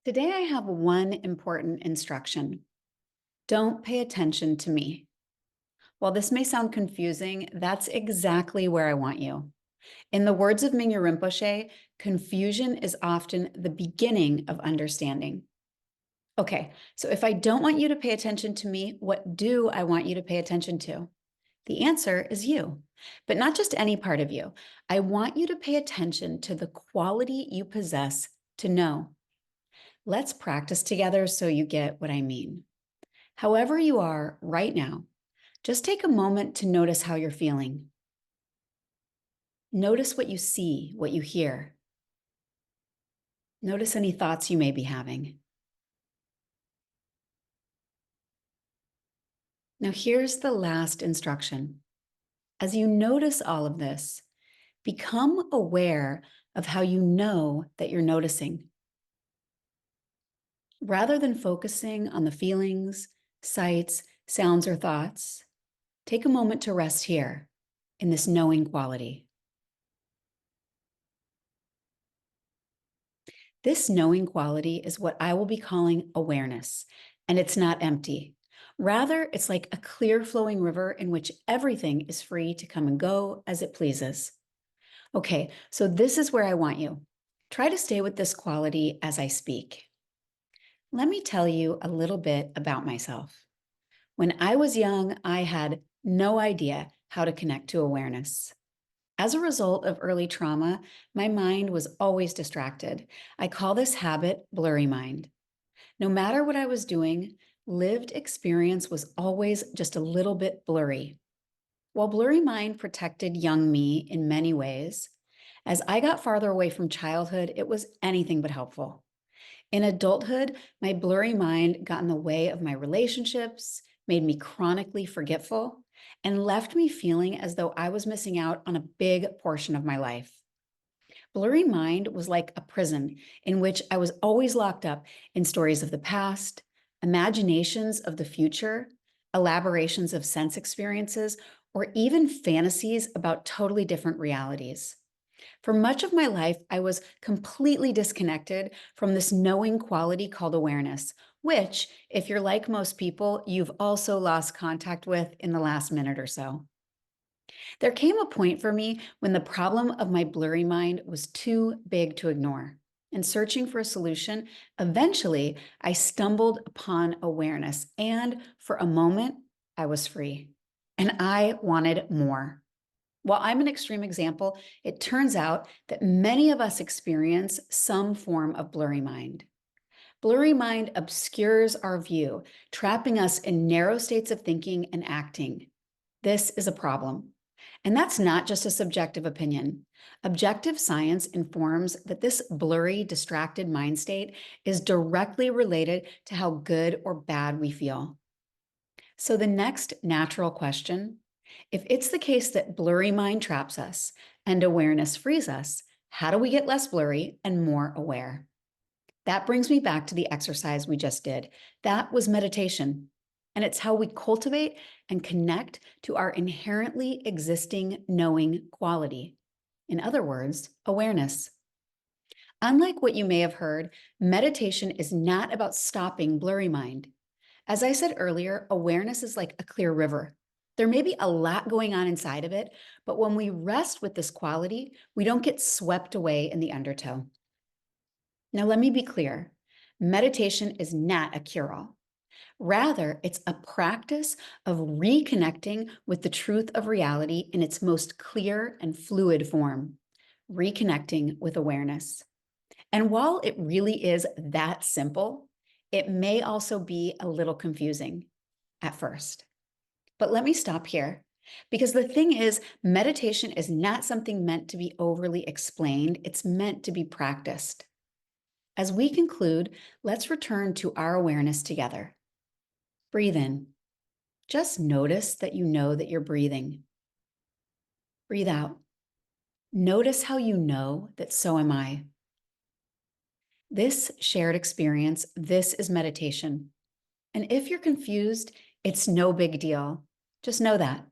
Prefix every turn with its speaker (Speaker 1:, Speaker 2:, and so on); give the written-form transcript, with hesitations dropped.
Speaker 1: Today, I have one important instruction. Don't pay attention to me. While this may sound confusing, that's exactly where I want you. In the words of Mingyur Rinpoche, confusion is often the beginning of understanding. Okay, so if I don't want you to pay attention to me, what do I want you to pay attention to? The answer is you, but not just any part of you. I want you to pay attention to the quality you possess to know. Let's practice together so you get what I mean. However you are right now, just take a moment to notice how you're feeling. Notice what you see, what you hear. Notice any thoughts you may be having. Now, here's the last instruction. As you notice all of this, become aware of how you know that you're noticing. Rather than focusing on the feelings, sights, sounds, or thoughts, take a moment to rest here in this knowing quality. This knowing quality is what I will be calling awareness, and it's not empty. Rather, it's like a clear flowing river in which everything is free to come and go as it pleases. Okay, so this is where I want you. Try to stay with this quality as I speak. Let me tell you a little bit about myself. When I was young, I had no idea how to connect to awareness. As a result of early trauma, my mind was always distracted. I call this habit blurry mind. No matter what I was doing, lived experience was always just a little bit blurry. While blurry mind protected young me in many ways, as I got farther away from childhood, it was anything but helpful. In adulthood, my blurry mind got in the way of my relationships, made me chronically forgetful, and left me feeling as though I was missing out on a big portion of my life. Blurry mind was like a prison in which I was always locked up in stories of the past, imaginations of the future, elaborations of sense experiences, or even fantasies about totally different realities. For much of my life, I was completely disconnected from this knowing quality called awareness, which, if you're like most people, you've also lost contact with in the last minute or so. There came a point for me when the problem of my blurry mind was too big to ignore. In searching for a solution, eventually I stumbled upon awareness, and for a moment, I was free. And I wanted more. While I'm an extreme example, it turns out that many of us experience some form of blurry mind. Blurry mind obscures our view, trapping us in narrow states of thinking and acting. This is a problem. And that's not just a subjective opinion. Objective science informs that this blurry, distracted mind state is directly related to how good or bad we feel. So the next natural question, if it's the case that blurry mind traps us and awareness frees us, how do we get less blurry and more aware? That brings me back to the exercise we just did. That was meditation. And it's how we cultivate and connect to our inherently existing knowing quality. In other words, awareness. Unlike what you may have heard, meditation is not about stopping blurry mind. As I said earlier, awareness is like a clear river. There may be a lot going on inside of it, but when we rest with this quality, we don't get swept away in the undertow. Now, let me be clear. Meditation is not a cure-all. Rather, it's a practice of reconnecting with the truth of reality in its most clear and fluid form, reconnecting with awareness. And while it really is that simple, it may also be a little confusing at first. But let me stop here, because the thing is, meditation is not something meant to be overly explained. It's meant to be practiced. As we conclude, let's return to our awareness together. Breathe in. Just notice that you know that you're breathing. Breathe out. Notice how you know that so am I. This shared experience, this is meditation. And if you're confused, it's no big deal. Just know that.